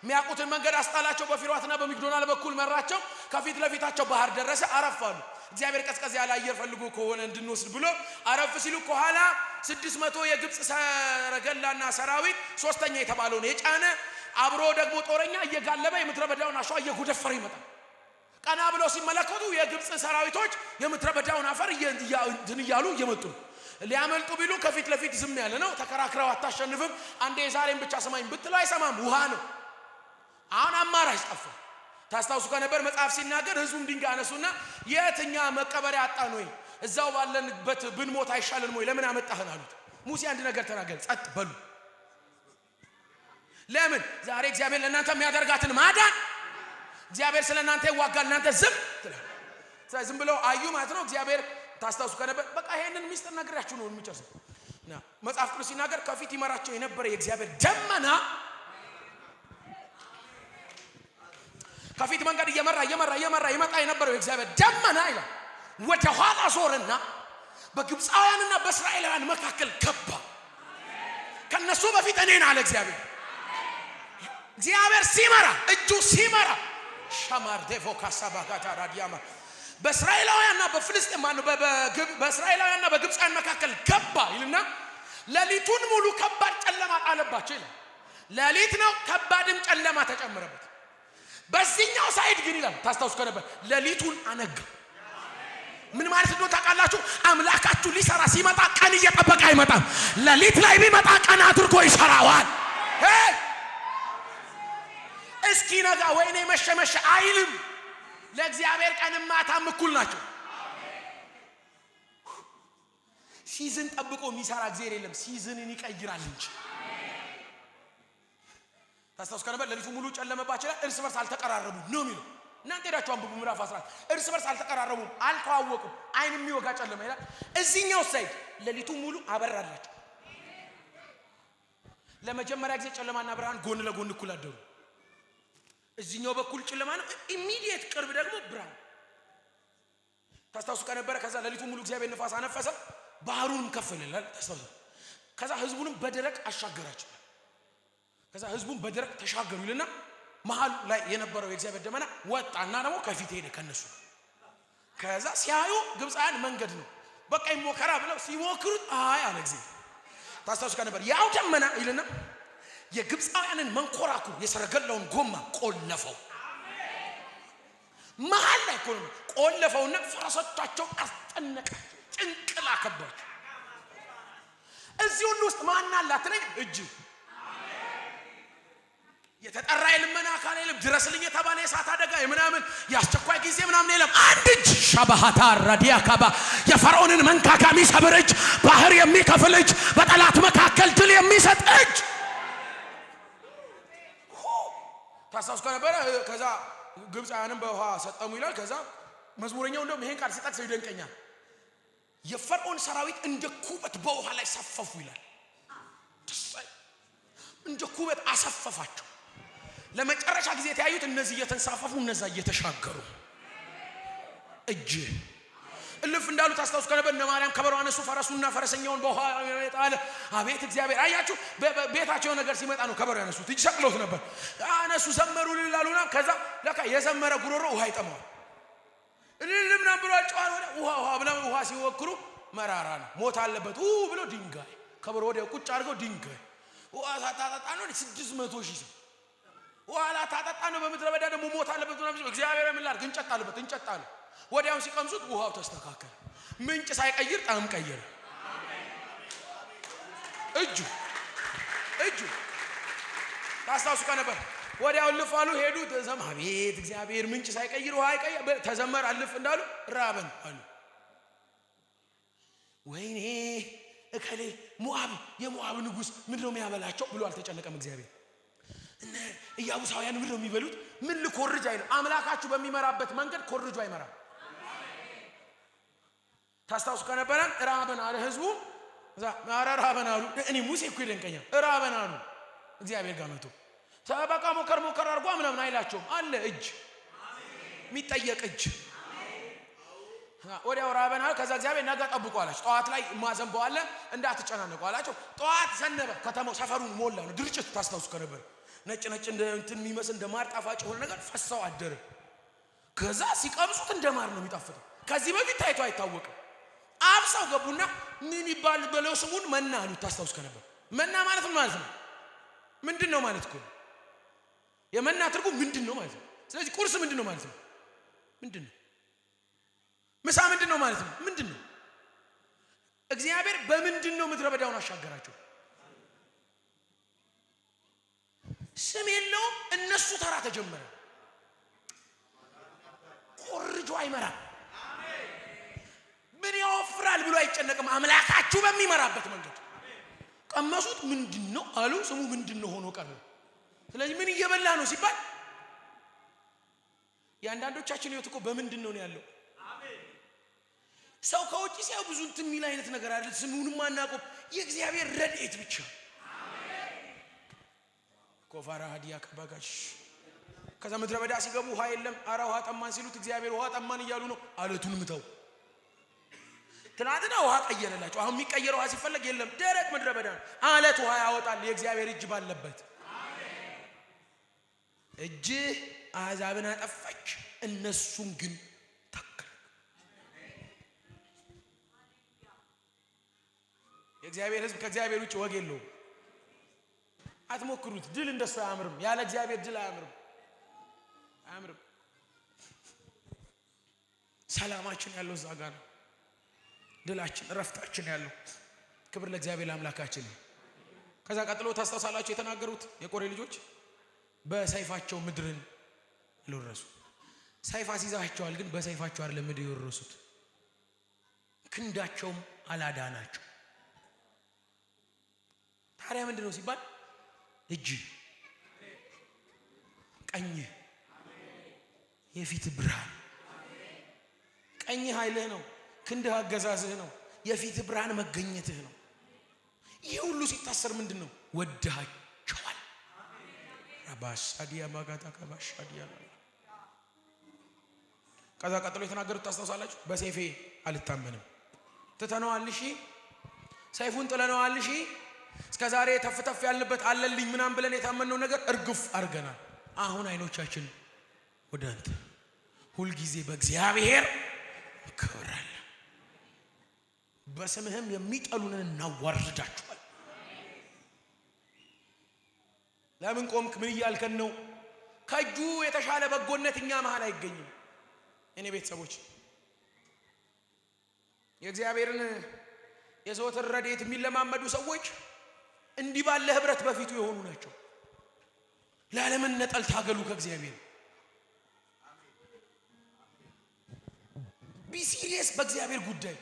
የሚያውቁትን መንገድ አስጣላቸው በፊሮአትና በሚግዶና በኩል መራቸው ከፊት ለፊታቸው ባህር ደረሰ አረፋሉ እግዚአብሔር ቀዝቀዝ ያለ አየር ፈልጎ ከሆነ እንድንወስድ ብሎ አረፍ ሲሉ ከኋላ 600 የግብጽ ሰረገላና ሰራዊት ሶስተኛ የተባለውን የጫነ አብሮ ደግሞ ጦረኛ እየጋለበ የምድረ በዳውን አሸዋ እየጎደፈረ ይመጣል ቀና ብሎ ሲመለከቱ የግብጽ ሰራዊቶች የምድረ በዳውን አፈር እያሉ እየመጡ ሊያመልጡ ቢሉ ከፊት ለፊት ዝም ያለ ነው ተከራክረው አታሸንፍም አንዴ ዛሬም ብቻ ሰማኝ ብትለው አይሰማም ውሃ ነው አሁን አማራጭ ጠፋ ታስታውሱ ከነበር መጽሐፍ ሲናገር ህዝቡም ድንጋይ አነሱና የትኛ መቀበሪያ አጣን ወይ እዛው ባለንበት ብንሞት አይሻልም ወይ ለምን አመጣህን አሉት ሙሴ አንድ ነገር ተናገረ ጸጥ በሉ ለምን ዛሬ እግዚአብሔር ለእናንተ የሚያደርጋትን ማዳን እግዚአብሔር ስለናንተ ይዋጋል እናንተ ዝም ትላለህ ዝም ብለው አዩ ማለት ነው እግዚአብሔር ታስታውሱ ከነበር በቃ ይሄንን ሚስጥር ነግራችሁ ነው የሚጨርሰው እና መጽሐፍ ቅዱስ ሲናገር ከፊት ይመራቸው የነበረ የእግዚአብሔር ደመና ከፊት መንገድ እየመራ ይመጣ የነበረው የእግዚአብሔር ደመና ይላል ወደ ኋላ ዞርና በግብፃውያንና በእስራኤላውያን መካከል ገባ ከነሱ በፊት እኔን አለ እግዚአብሔር ሲመራ እጁ ሲመራ ሻማር ዴቮካሳ ባጋታ ራዲያማ በእስራኤላውያንና በፍልስጤም ማነው በእስራኤላውያንና በግብፃውያን መካከል ገባ ይልና ሌሊቱን ሙሉ ከባድ ጨለማ ጣለባቸው ይላል ሌሊት ነው ከባድም ጨለማ ተጨመረበት በዚህኛው ሳይድ ግን ይላል ታስታውሱ ከነበር ሌሊቱን አነጋ ምን ማለት ነው ታውቃላችሁ አምላካችሁ ሊሰራ ሲመጣ ቀን እየጠበቀ አይመጣም ሌሊት ላይ ቢመጣ ቀን አድርጎ ይሰራዋል እስኪ ነጋ ወይኔ መሸመሸ አይልም ለእግዚአብሔር ቀንም ማታም እኩል ናቸው ሲዝን ጠብቆ የሚሰራ እግዚአብሔር የለም ሲዝንን ይቀይራል እንጂ ታስታውሱ ከነበር ሌሊቱ ሙሉ ጨለመባቸው እርስ በርስ አልተቀራረቡ ነው የሚለው እናንተ ሄዳችሁ አንብቡ ምዕራፍ 14 እርስ በርስ አልተቀራረቡ አልተዋወቁ አይን የሚወጋ ጨለማ ይላል እዚህኛው ሳይድ ሌሊቱ ሙሉ አበራላቸው ለመጀመሪያ ጊዜ ጨለማና ብርሃን ጎን ለጎን እኩል አደሩ እዚህኛው በኩል ጨለማ ነው ኢሚዲየት ቅርብ ደግሞ ብርሃን ታስታውሱ ከነበር ከዛ ሌሊቱ ሙሉ እግዚአብሔር ንፋስ አነፈሰ ባህሩን ከፈለላል ታስታውሱ ከዛ ህዝቡንም በደረቅ አሻገራቸው ከዛ ህዝቡን በደረቅ ተሻገሩ ይልና መሃል ላይ የነበረው የእግዚአብሔር ደመና ወጣና ደግሞ ከፊት ሄደ ከነሱ ከዛ ሲያዩ ግብፃውያን መንገድ ነው በቃ ይሞከራ ብለው ሲሞክሩት አይ አለ እግዚአብሔር ታስታውሱ ከነበር ያው ደመና ይልና የግብፃውያንን መንኮራኩር የሰረገላውን ጎማ ቆለፈው መሃል ላይ ቆለፈውና ፈረሶቻቸው አስጠነቀ ጭንቅላ ከበደ እዚህ ሁሉ ውስጥ ማን አላት ነኝ እጅ የተጠራ የልመና አካል የለም ድረስልኝ የተባለ የሳት አደጋ የምናምን ያስቸኳይ ጊዜ ምናምን የለም አንድ እጅ ሻባሃታ ራዲያካባ የፈርዖንን መንካካ የሚሰብር እጅ ባህር የሚከፍል እጅ በጠላት መካከል ድል የሚሰጥ እጅ ታስታውሱ ከነበረ ከዛ ግብፃውያንን በውሃ ሰጠሙ ይላል ከዛ መዝሙረኛው እንደውም ይሄን ቃል ሲጠቅሰው ይደንቀኛል የፈርዖን ሰራዊት እንደ ኩበት በውሃ ላይ ሰፈፉ ይላል እንደ ኩበት አሰፈፋቸው ለመጨረሻ ጊዜ ታዩት እነዚህ እየተንሳፈፉ እነዛ እየተሻገሩ እጅ እልፍ እንዳሉ ታስታውሱ ከነበር እነ ማርያም ከበሮ አነሱ ፈረሱና ፈረሰኛውን በውሃ ያጣለ አቤት እግዚአብሔር አያችሁ ቤታቸው ነገር ሲመጣ ነው ከበሮ ያነሱት እጅ ሰቅሎት ነበር አነሱ ዘመሩ ይላሉና ከዛ ለካ የዘመረ ጉሮሮ ውሃ ይጠማው እልልምና ብሎ አጫዋል ወደ ውሃ ብለው ውሃ ሲወክሩ መራራ ነው ሞት አለበት ብሎ ድንጋይ ከበሮ ወደ ቁጭ አድርገው ድንጋይ ውሃ ታጣጣ ነው 600,000 ውሃ ታጣጣ ነው በምድረ በዳ ደግሞ ሞት አለበት ነው እግዚአብሔር የሚላል ግን ጨጣለበት እንጨጣለ ወዲያው ሲቀምሱት ውሃው ተስተካከለ ምንጭ ሳይቀይር ጣም ቀየረ እጁ ታስታውሱ ከነበር ወዲያው ልፍ አሉ ሄዱ። አቤት እግዚአብሔር ምንጭ ሳይቀይር ውሃ አይቀይር ተዘመር አልፍ እንዳሉ ራበን አሉ። ወይኔ እከሌ ሞዓብ የሞዓብ ንጉስ ምንድነው የሚያበላቸው ብሎ አልተጨነቀም እግዚአብሔር። እና ኢያቡሳውያን ምንድነው የሚበሉት ምን ልኮርጅ አይደል? አምላካችሁ በሚመራበት መንገድ ኮርጁ አይመራም። ታስታውሱ ከነበረ ራበን አለ ህዝቡ። ራበን አሉ። እኔ ሙሴ እኮ ይደንቀኛል። ራበን አሉ እግዚአብሔር ጋር መጥቶ ሰበቃ ሞከር አድርጓ ምናምን አይላቸውም አለ እጅ የሚጠየቅ እጅ። ወዲያው ራበን አለ። ከዛ እግዚአብሔር ነገ ጠብቁ አላቸው። ጠዋት ላይ ማዘንበው አለ እንዳትጨናነቁ አላቸው። ጠዋት ዘነበ። ከተማው ሰፈሩን ሞላ ነው ድርጭት። ታስታውሱ ከነበረ ነጭ እንደ እንትን የሚመስል እንደ ማር ጣፋጭ ሆነ ነገር ፈሳው አደረ። ከዛ ሲቀምሱት እንደ ማር ነው የሚጣፍጠው። ከዚህ በፊት ታይቶ አይታወቅም። አብሳው ገቡና ምን ይባል በለው ስሙን መና አሉ። ታስታውሱ ከነበረ መና ማለት ምን ማለት ነው? ምንድነው ማለት እኮ የመና ትርጉም ምንድነው ማለት ነው? ስለዚህ ቁርስ ምንድነው ማለት ነው? ምንድነው? ምሳ ምንድነው ማለት ነው? ምንድነው? እግዚአብሔር በምንድነው ምድረ በዳውን አሻገራቸው? ስም የለውም። እነሱ ተራ ተጀመረ። ኮርጆ አይመራም። ምን ያወፍራል ብሎ አይጨነቅም። አምላካችሁ በሚመራበት መንገድ ቀመሱት። ምንድነው አሉ። ስሙ ምንድነው ሆኖ ቀረ። ስለዚህ ምን እየበላ ነው ሲባል ያንዳንዶቻችን ህይወት እኮ በምንድነው ነው ያለው? ሰው ከውጪ ሲያው ብዙ እንትን የሚል አይነት ነገር አይደል? ስሙንም አናውቀው። የእግዚአብሔር ረድኤት ብቻ ኮፋራ ሀዲያ ከባጋሽ። ከዛ ምድረ በዳ ሲገቡ ውሃ የለም። አራ ውሃ ጠማን ሲሉት እግዚአብሔር ውሃ ጠማን እያሉ ነው። አለቱን ምተው ትናንትና ውሃ ቀየረላቸው። አሁን የሚቀየር ውሃ ሲፈለግ የለም። ደረቅ ምድረ በዳ አለት ውሃ ያወጣል የእግዚአብሔር እጅ ባለበት። እጅ አሕዛብን አጠፋች፣ እነሱን ግን ተከለ። የእግዚአብሔር ሕዝብ ከእግዚአብሔር ውጭ ወግ የለውም። አትሞክሩት። ድል እንደሱ አያምርም። ያለ እግዚአብሔር ድል አያምርም። ሰላማችን ያለው እዛ ጋር ነው። ድላችን እረፍታችን ያለው ክብር ለእግዚአብሔር አምላካችን። ከዛ ቀጥሎ ታስታውሳላችሁ የተናገሩት የቆሬ ልጆች በሰይፋቸው ምድርን ለወረሱ። ሰይፍ አስይዛቸዋል፣ ግን በሰይፋቸው አይደለም ምድር የወረሱት። ክንዳቸውም አላዳናቸው። ታዲያ ምንድነው ሲባል እጅ፣ ቀኝ፣ የፊት ብርሃን። ቀኝ ኃይልህ ነው። ክንድህ አገዛዝህ ነው። የፊት ብርሃን መገኘትህ ነው። ይህ ሁሉ ሲታሰር ምንድነው? ወደሃቸዋል። አባሻዲያ ማጋታ ከባሻዲያ። ከዛ ቀጥሎ የተናገሩት ታስታውሳላችሁ። በሰይፌ አልታመንም። ትተነዋል። እሺ ሰይፉን ጥለነዋል። እሺ እስከዛሬ ተፍተፍ ያልንበት አለልኝ ምናም ብለን የታመነው ነገር እርግፍ አድርገናል። አሁን አይኖቻችን ወደ አንተ፣ ሁል ጊዜ በእግዚአብሔር እንከብራለን። በስምህም የሚጠሉንን እናዋርዳቸዋል። ለምን ቆምክ? ምን እያልከን ነው? ከእጁ የተሻለ በጎነት እኛ መሃል አይገኝም። እኔ ቤተሰቦች የእግዚአብሔርን የዘወትር ረድኤት የሚለማመዱ ሰዎች እንዲህ ባለ ህብረት በፊቱ የሆኑ ናቸው። ላለመነጠል ታገሉ ከእግዚአብሔር። ቢሲሪየስ በእግዚአብሔር ጉዳይ።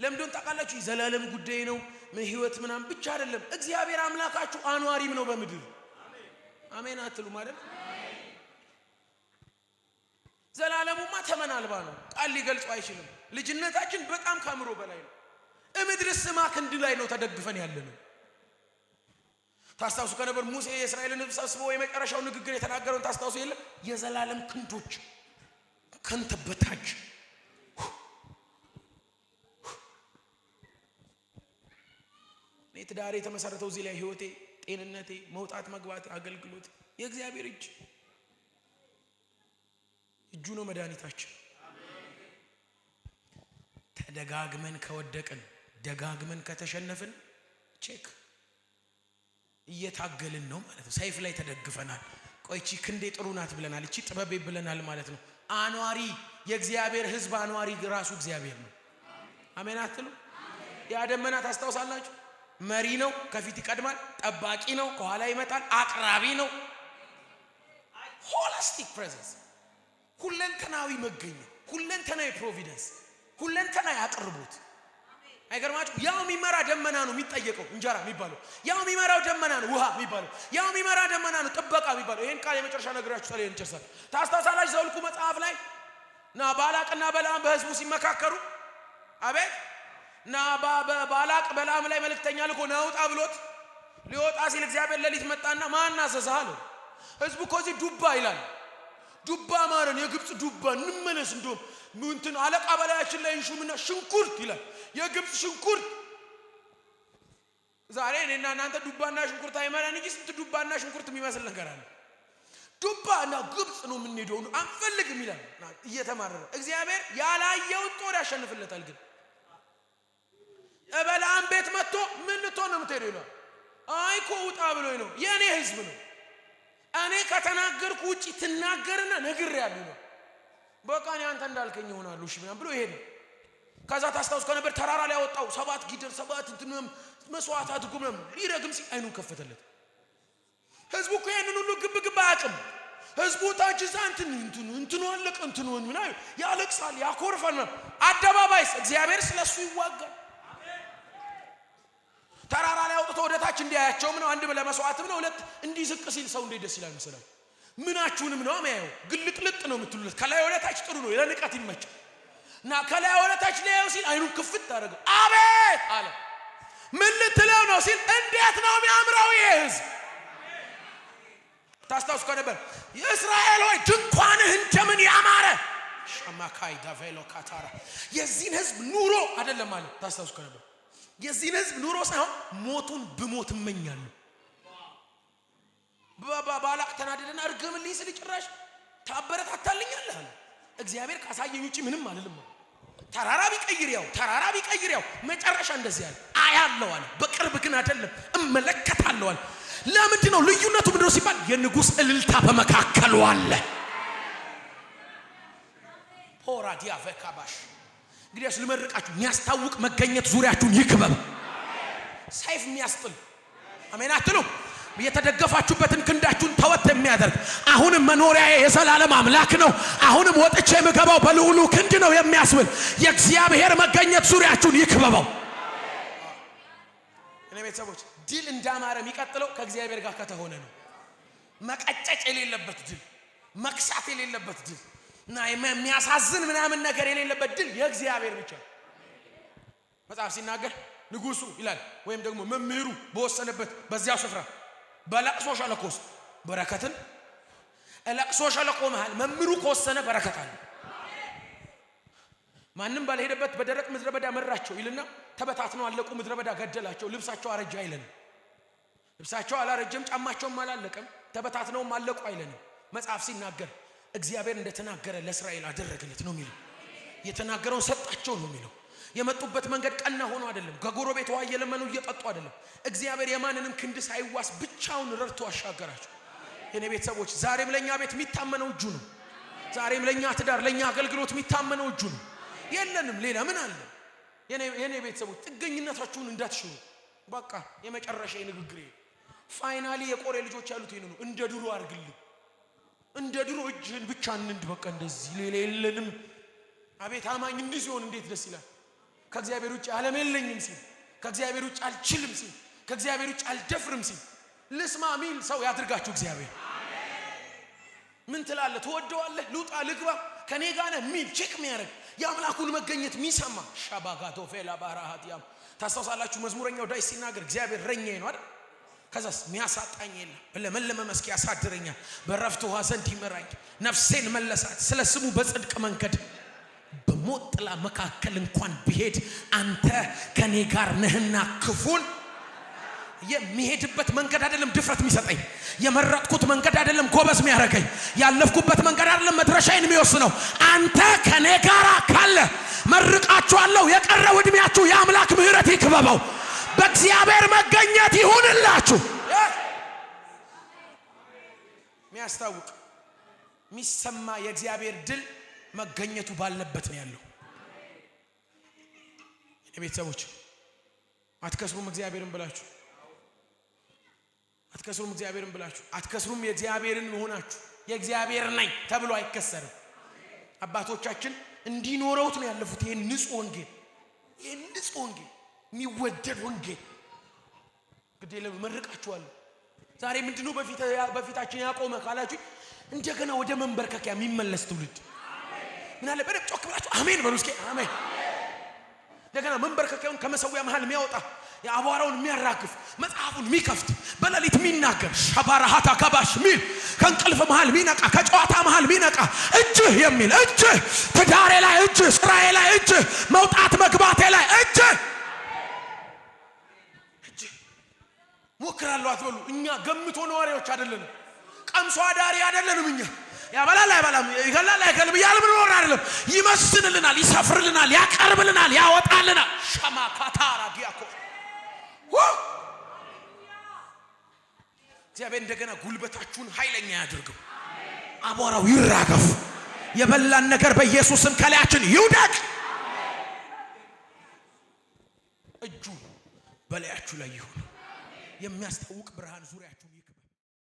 ለምንድን ታውቃላችሁ? ዘላለም ጉዳይ ነው። ህይወት ምናምን ብቻ አይደለም። እግዚአብሔር አምላካችሁ አኗሪም ነው በምድር። አሜን አትሉ ማለት? ዘላለሙማ ተመን አልባ ነው። ቃል ሊገልጹ አይችልም። ልጅነታችን በጣም ካምሮ በላይ ነው። እምድር ስማ ክንድ ላይ ነው ተደግፈን ያለነው። ታስታውሱ ከነበር ሙሴ የእስራኤልን ሕዝብ ሰብስቦ የመጨረሻው ንግግር የተናገረውን ታስታውሱ የለ? የዘላለም ክንዶች ከንተ በታች ትዳሬ የተመሰረተው እዚህ ላይ ህይወቴ፣ ጤንነቴ፣ መውጣት መግባት፣ አገልግሎት የእግዚአብሔር እጁ ነው መድኃኒታችን። ተደጋግመን ከወደቅን፣ ደጋግመን ከተሸነፍን ቼክ እየታገልን ነው ማለት ነው። ሰይፍ ላይ ተደግፈናል። ቆይ እቺ ክንዴ ጥሩ ናት ብለናል፣ እቺ ጥበቤ ብለናል ማለት ነው። አኗሪ የእግዚአብሔር ህዝብ አኗሪ ራሱ እግዚአብሔር ነው። አሜን አትሉ? ያ ደመና ታስታውሳላችሁ? መሪ ነው፣ ከፊት ይቀድማል። ጠባቂ ነው፣ ከኋላ ይመጣል። አቅራቢ ነው። ሆሊስቲክ ፕሬዘንስ፣ ሁለንተናዊ መገኘት፣ ሁለንተናዊ ፕሮቪደንስ፣ ሁለንተናዊ አቅርቦት። አይገርማችሁ? ያው የሚመራ ደመና ነው የሚጠየቀው እንጀራ የሚባለው። ያው የሚመራው ደመና ነው ውሃ የሚባለው። ያው የሚመራ ደመና ነው ጥበቃ የሚባለው። ይሄን ቃል የመጨረሻ ነግራችሁ ታዲያ እንጨርሳለን። ታስታውሳላችሁ ዘኍልቍ መጽሐፍ ላይ ና ባላቅና በለዓም በህዝቡ ሲመካከሩ አቤት ና ባላቅ በለዓም ላይ መልእክተኛ ልኮ ናውጣ ብሎት ሊወጣ ሲል እግዚአብሔር ሌሊት መጣና ማን አዘዘህ አለው። ህዝቡ እኮ እዚህ ዱባ ይላል። ዱባ ማረን የግብጽ ዱባ እንመለስ እንደውም እንትን አለቃ በላያችን ላይ እንሹምና ሽንኩርት ይላል። የግብጽ ሽንኩርት ዛሬ እኔና እናንተ ዱባና ሽንኩርት አይመረን እንጂ ስንት ዱባና ሽንኩርት የሚመስል ነገር አለ። ዱባና ግብጽ ነው የምንሄደው አንፈልግም ይላል እየተማረረ። እግዚአብሔር ያላየውን ጦር ያሸንፍለታል። ግን በለዓም ቤት መጥቶ ምን ልትሆን ነው የምትሄደው ይላል። አይ እኮ ውጣ ብሎኝ ነው፣ የኔ ህዝብ ነው፣ እኔ ከተናገርኩ ውጪ ትናገርና ነግሬያለሁ ነው። በቃ እኔ አንተ እንዳልከኝ ይሆናል እሺ ብሎ ይሄድ። ከዛ ታስታውስ ከነበር ተራራ ላይ ያወጣው 7 ጊደር 7 እንትንም መስዋዕት አድርጎም ሊረግም ሲል አይኑን ከፈተለት። ህዝቡ እኮ ይሄንን ሁሉ ግብ አያውቅም። ህዝቡ ታች ዛንት እንትኑ አለቀ እንትኑ ምን አይ ያለቅሳል ያኮርፋል። አደባባይስ እግዚአብሔር ስለሱ ይዋጋል። ተራራ ላይ አውጥቶ ወደታች እንዲያያቸውም ነው። አንድ ለመስዋዕትም ነው፣ ሁለት እንዲዝቅ ሲል ሰው እንዴት ደስ ይላል መሰላችሁ። ምናችሁንም ነው የሚያየው። ግልጥልጥ ነው የምትሉት። ከላይ ወደታች ጥሩ ነው ለንቀት ይመቻል። እና ከላይ ወደታች ሊያየው ሲል አይኑን ክፍት አደረገው። አቤት አለ። ምን ልትለው ነው ሲል እንዴት ነው የሚያምረው ይሄ ህዝብ። ታስታውሱ ከነበር የእስራኤል ሆይ ድንኳንህ እንደምን ያማረ ሸማካይ ዳቬሎ ካታራ። የዚህን ህዝብ ኑሮ አይደለም ማለት ታስታውሱ ከነበር የዚህን ህዝብ ኑሮ ሳይሆን ሞቱን ብሞት እመኛለሁ። ባላቅ ተናደደና እርግምልኝ ስል ጭራሽ ታበረታታልኛለህ አለ። እግዚአብሔር ካሳየኝ ውጪ ምንም አልልም። ተራራ ቢቀይር ያው መጨረሻ እንደዚህ ያለ አያለው አለ። በቅርብ ግን አይደለም እመለከታለሁ አለ። ለምንድን ነው ልዩነቱ? ምንድን ነው ሲባል የንጉስ እልልታ በመካከሉ አለ። ፖራዲያ ፈካባሽ እንግዲያስ ልመርቃችሁ የሚያስታውቅ መገኘት ዙሪያችሁን ይክበብ። ሰይፍ የሚያስጥል አሜን አትሉ? የተደገፋችሁበትን ክንዳችሁን ተወት የሚያደርግ አሁንም መኖሪያዬ የዘላለም አምላክ ነው፣ አሁንም ወጥቼ የምገባው በልዑሉ ክንድ ነው የሚያስብል የእግዚአብሔር መገኘት ዙሪያችሁን ይክበበው። እኔ ቤተሰቦች ድል እንዳማረ የሚቀጥለው ከእግዚአብሔር ጋር ከተሆነ ነው። መቀጨጭ የሌለበት ድል፣ መክሳት የሌለበት ድል እና የሚያሳዝን ምናምን ነገር የሌለበት ድል የእግዚአብሔር ብቻ። መጽሐፍ ሲናገር ንጉሱ ይላል ወይም ደግሞ መምህሩ በወሰነበት በዚያው ስፍራ በለቅሶ ሸለቆ ውስጥ በረከትን ለቅሶ ሸለቆ መሃል መምህሩ ከወሰነ በረከት አለ። ማንም ባልሄደበት በደረቅ ምድረ በዳ መራቸው ይልና ተበታትነው አለቁ። ምድረ በዳ ገደላቸው። ልብሳቸው አረጀ አይለንም። ልብሳቸው አላረጀም፣ ጫማቸውም አላለቀም፣ ተበታትነውም አለቁ አይለንም። መጽሐፍ ሲናገር እግዚአብሔር እንደተናገረ ለእስራኤል አደረገለት ነው የሚለው። የተናገረውን ሰጣቸው ነው የሚለው። የመጡበት መንገድ ቀና ሆኖ አይደለም። ከጎረቤት ውሃ እየለመኑ እየጠጡ አይደለም። እግዚአብሔር የማንንም ክንድ ሳይዋስ ብቻውን ረድቶ አሻገራቸው። የኔ ቤተሰቦች ዛሬም ለኛ ቤት የሚታመነው እጁ ነው። ዛሬም ለኛ ትዳር፣ ለኛ አገልግሎት የሚታመነው እጁ ነው። የለንም ሌላ ምን አለ? የኔ ቤተሰቦች ጥገኝነታችሁን እንዳትሽሩ። በቃ የመጨረሻ ንግግሬ ፋይናሊ የቆሬ ልጆች ያሉት ይሄን ነው። እንደ ድሮ አርግልኝ፣ እንደ ድሮ እጅህን ብቻ እንንድ። በቃ እንደዚህ ሌላ የለንም። አቤት አማኝ እንዲህ ሲሆን እንዴት ደስ ይላል። ከእግዚአብሔር ውጭ ዓለም የለኝም ሲል፣ ከእግዚአብሔር ውጭ አልችልም ሲል፣ ከእግዚአብሔር ውጭ አልደፍርም ሲል ልስማ ሚል ሰው ያድርጋችሁ እግዚአብሔር። ምን ትላለህ? ትወደዋለህ? ልውጣ ልግባ ከኔ ጋር ነህ ሚል ቼክ የሚያደርግ የአምላኩን መገኘት የሚሰማ ሻባጋቶ ፌላ ባራሃቲያም። ታስታውሳላችሁ መዝሙረኛው ዳዊት ሲናገር እግዚአብሔር እረኛዬ ነው አይደል? ከዛስ የሚያሳጣኝ የለም፣ በለመለመ መስክ ያሳድረኛል፣ በዕረፍት ውኃ ዘንድ ይመራኝ። ነፍሴን መለሳት፣ ስለ ስሙ በጽድቅ መንገድ በሞት ጥላ መካከል እንኳን ብሄድ አንተ ከኔ ጋር ነህና ክፉን የሚሄድበት መንገድ አይደለም ድፍረት የሚሰጠኝ፣ የመረጥኩት መንገድ አይደለም ጎበዝ የሚያረገኝ፣ ያለፍኩበት መንገድ አይደለም መድረሻዬን የሚወስነው። አንተ ከኔ ጋር ካለ መርቃችኋለሁ። የቀረው እድሜያችሁ የአምላክ ምሕረት ይክበበው፣ በእግዚአብሔር መገኘት ይሁንላችሁ። የሚያስታውቅ የሚሰማ የእግዚአብሔር ድል መገኘቱ ባለበት ነው ያለው። የቤተሰቦች አትከስሩም እግዚአብሔርን ብላችሁ አትከስሩም እግዚአብሔርን ብላችሁ አትከስሩም የእግዚአብሔርን ሆናችሁ የእግዚአብሔር ነኝ ተብሎ አይከሰርም አባቶቻችን እንዲኖረውት ነው ያለፉት ይሄን ንጹህ ወንጌል የሚወደድ ወንጌል ግዴለ መርቃችኋለሁ ዛሬ ምንድነው በፊታችን ያቆመ ካላችሁ እንደገና ወደ መንበርከኪያ የሚመለስ ትውልድ ምን አለ በደም ጮክ ብላችሁ አሜን በሉ እስኪ አሜን እንደገና መንበርከኪያውን ከመሰዊያ መሃል የሚያወጣ ያአቧራውን የሚያራግፍ መጽሐፉን የሚከፍት በሌሊት የሚናገር ሸባራሃታ ከባሽ ሚል ከንቅልፍ መሃል ሚነቃ ከጨዋታ መሃል ሚነቃ እጅህ የሚል እጅህ ትዳሬ ላይ እጅህ ስራዬ ላይ እጅህ መውጣት መግባቴ ላይ እጅህ ሞክራለሁ አትበሉ እኛ ገምቶ ነዋሪዎች አይደለንም ቀምሶ አዳሪ አይደለንም እኛ ያበላል አይበላም ይገላል አይገልም ያልም ነው አይደለም ይመስልልናል ይሰፍርልናል ያቀርብልናል ያወጣልናል ሸማካታራ ዲያኮ እግዚአብሔር እንደገና ጉልበታችሁን ኃይለኛ ያድርገው አቧራው ይራገፍ የበላን ነገር በኢየሱስም ከላያችን ይውደቅ እጁ በላያችሁ ላይ ይሁን የሚያስታውቅ ብርሃን ዙሪያችሁን